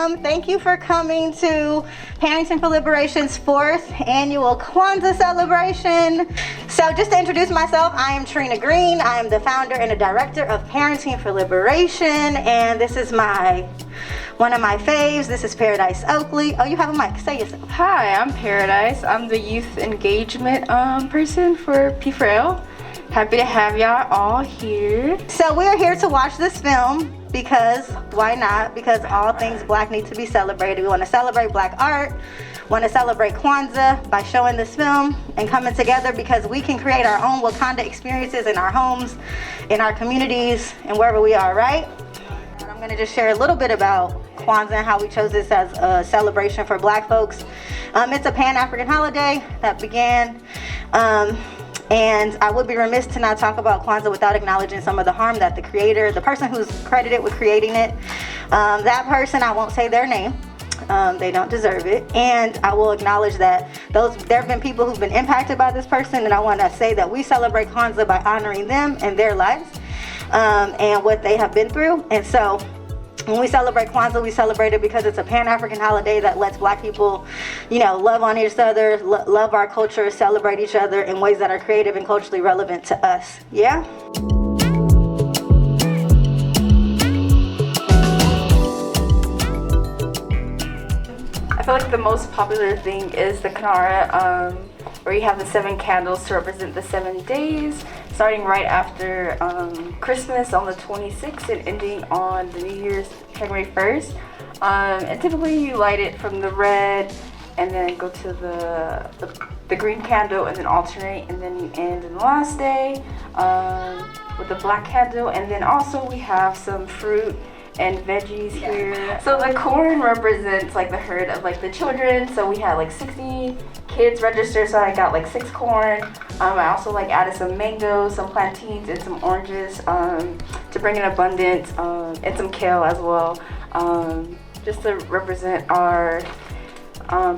welcome. Thank you for coming to Parenting for Liberation's 4th annual Kwanzaa celebration. So just to introduce myself, I am Trina Green. I am the founder and the director of Parenting for Liberation, and this is one of my faves. This is Paradise Oakley. Oh, you have a mic. Say yourself. Hi, I'm Paradise. I'm the youth engagement person for P4L. Happy to have y'all all here. So we're here to watch this film because why not? Because all things Black need to be celebrated. We want to celebrate Black art, want to celebrate Kwanzaa by showing this film and coming together because we can create our own Wakanda experiences in our homes, in our communities, and wherever we are, right? And I'm going to just share a little bit about Kwanzaa and how we chose this as a celebration for Black folks. It's a Pan-African holiday that began and I would be remiss to not talk about Kwanzaa without acknowledging some of the harm that the creator, the person who's credited with creating it, that person, I won't say their name, they don't deserve it, and I will acknowledge that there have been people who've been impacted by this person, and I want to say that we celebrate Kwanzaa by honoring them and their lives and what they have been through. And so when we celebrate Kwanzaa, we celebrate it because it's a Pan-African holiday that lets Black people, love on each other, love our culture, celebrate each other in ways that are creative and culturally relevant to us. Yeah? I feel like the most popular thing is the Kanara, where you have the 7 candles to represent the 7 days, starting right after Christmas on the 26th and ending on the New Year's January 1st. And typically you light it from the red and then go to the green candle and then alternate, and then you end in the last day with the black candle. And then also we have some fruit and veggies here. So the corn represents like the herd of like the children. So we had like 60 kids registered, so I got like 6 corn. I also like added some mangoes, some plantains, and some oranges to bring in abundance, and some kale as well, just to represent our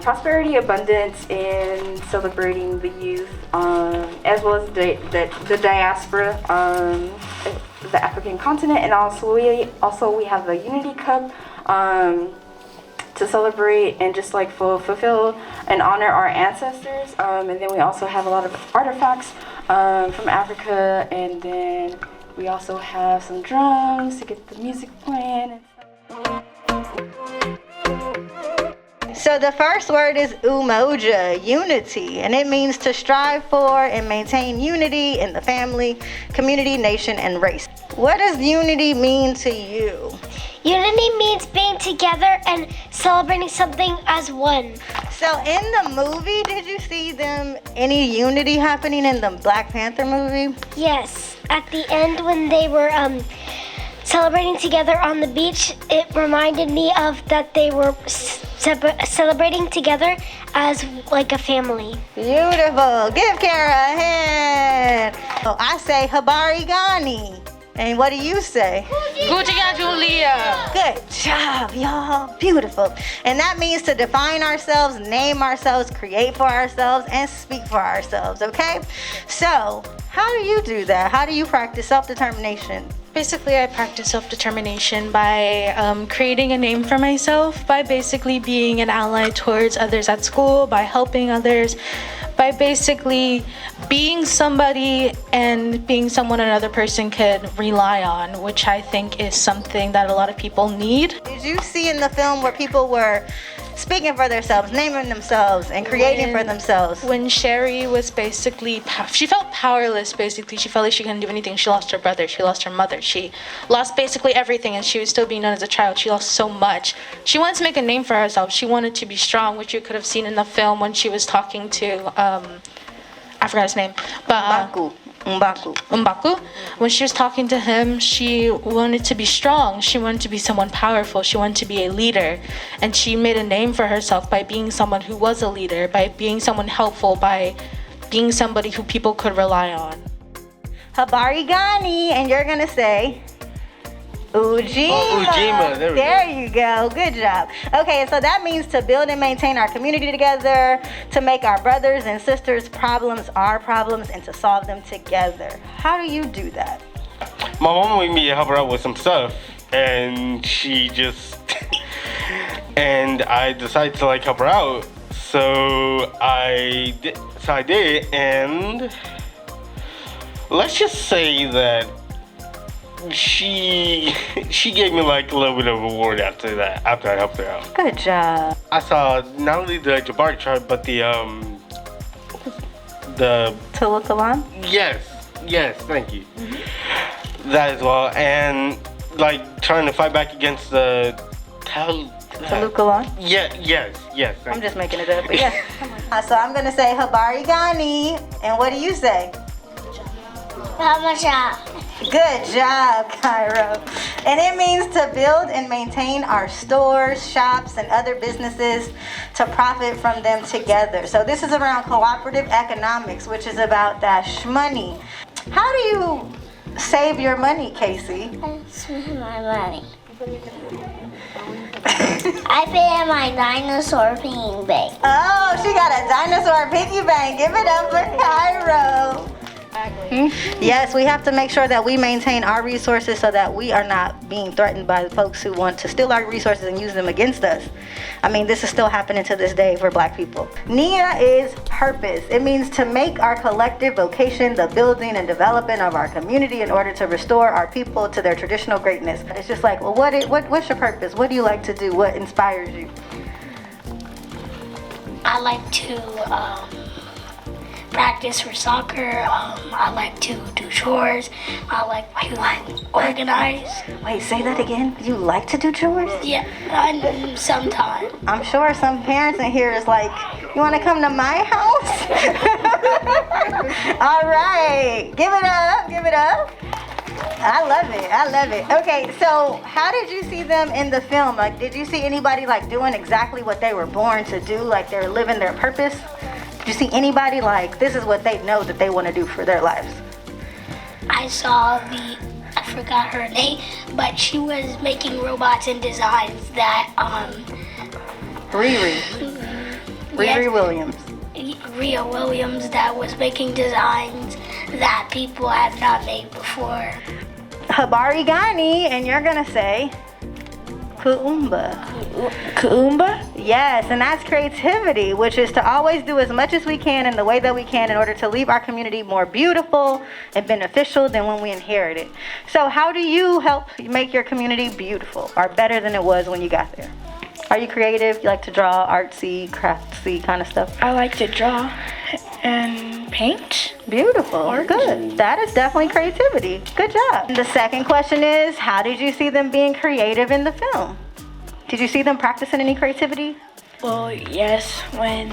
prosperity, abundance, and celebrating the youth, as well as the diaspora, the African continent. And also we have the Unity Cup to celebrate and just like fulfill and honor our ancestors. And then we also have a lot of artifacts from Africa, and then we also have some drums to get the music playing and stuff. So the first word is umoja, unity, and it means to strive for and maintain unity in the family, community, nation, and race. What does unity mean to you? Unity means being together and celebrating something as one. So in the movie, did you see any unity happening in the Black Panther movie? Yes. At the end when they were celebrating together on the beach, it reminded me of that they were celebrating together as like a family. Beautiful. Give Kara a hand. So I say Habari Ghani. And what do you say? Gucci Julia. Good job, y'all. Beautiful. And that means to define ourselves, name ourselves, create for ourselves, and speak for ourselves, okay? So, how do you do that? How do you practice self-determination? Basically, I practice self-determination by creating a name for myself, by basically being an ally towards others at school, by helping others, by basically being somebody and being someone another person could rely on, which I think is something that a lot of people need. Did you see in the film where people were speaking for themselves, naming themselves, and creating for themselves? When Sherry was basically, she felt powerless basically. She felt like she couldn't do anything. She lost her brother, she lost her mother, she lost basically everything, and she was still being known as a child. She lost so much. She wanted to make a name for herself. She wanted to be strong, which you could have seen in the film when she was talking to, I forgot his name, but M'Baku. When she was talking to him, she wanted to be strong. She wanted to be someone powerful. She wanted to be a leader. And she made a name for herself by being someone who was a leader, by being someone helpful, by being somebody who people could rely on. Habari Ghani, and you're gonna say Ujima. Oh, Ujima. There you go. Good job. Okay, so that means to build and maintain our community together, to make our brothers and sisters' problems our problems, and to solve them together. How do you do that? My mom made me help her out with some stuff, and she just and I decided to like help her out. So I did, and let's just say that she gave me like a little bit of a reward after that, after I helped her out. Good job. I saw not only the Jabari chart, but the Tulukalan? yes, thank you. That as well, and like trying to fight back against the Tulukalan? yes. I'm just making it up, but yeah. So I'm gonna say Habari Gani, and what do you say? Good job, Cairo. And it means to build and maintain our stores, shops, and other businesses to profit from them together. So this is around cooperative economics, which is about that shmoney. How do you save your money, Casey? I spend my money. I pay in my dinosaur piggy bank. Oh, she got a dinosaur piggy bank. Give it up for Cairo. Yes, we have to make sure that we maintain our resources so that we are not being threatened by the folks who want to steal our resources and use them against us. I mean, this is still happening to this day for Black people. Nia is purpose. It means to make our collective vocation the building and development of our community in order to restore our people to their traditional greatness. It's just like, well, what's your purpose? What do you like to do? What inspires you? I like to practice for soccer. I like to do chores. I like to organize. Wait, say that again. You like to do chores? Yeah, sometimes. I'm sure some parents in here is like, you want to come to my house? All right, give it up. I love it. Okay, so how did you see them in the film? Like, did you see anybody like doing exactly what they were born to do? Like they're living their purpose? Did you see anybody like, this is what they know that they want to do for their lives? I saw I forgot her name, but she was making robots and designs that, Riri Williams. Rhea Williams that was making designs that people have not made before. Habari Gani, and you're gonna say Kuumba. Kuumba? Yes, and that's creativity, which is to always do as much as we can in the way that we can in order to leave our community more beautiful and beneficial than when we inherit it. So how do you help make your community beautiful or better than it was when you got there? Are you creative? You like to draw, artsy, craftsy kind of stuff? I like to draw and paint. Beautiful. Good. That is definitely creativity. Good job. The second question is, how did you see them being creative in the film? Did you see them practicing any creativity? Well, yes, when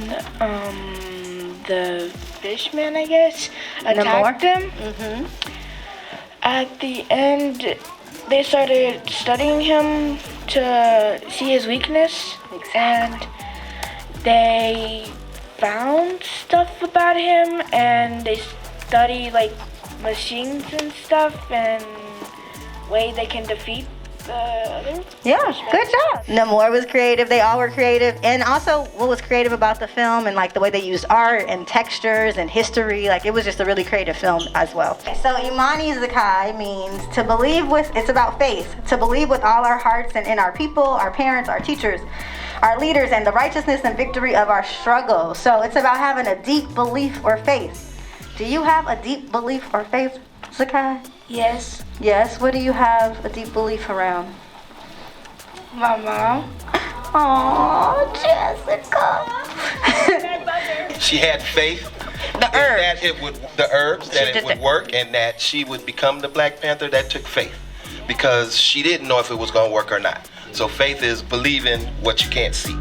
the fishman, I guess, attacked him. Mm-hmm. At the end, they started studying him to see his weakness. And they found stuff about him, and they study like machines and stuff and way they can defeat the other. Yeah, good job. Namor was creative. They all were creative. And also what was creative about the film and like the way they used art and textures and history, like it was just a really creative film as well. So Imani Zakai means to believe with, it's about faith, to believe with all our hearts and in our people, our parents, our teachers, our leaders, and the righteousness and victory of our struggle. So it's about having a deep belief or faith. Do you have a deep belief or faith, Zakai? Yes. Yes, what do you have a deep belief around? My mom. Aww, Jessica. She had faith that it would work, and that she would become the Black Panther. That took faith, because she didn't know if it was going to work or not. So faith is believing what you can't see.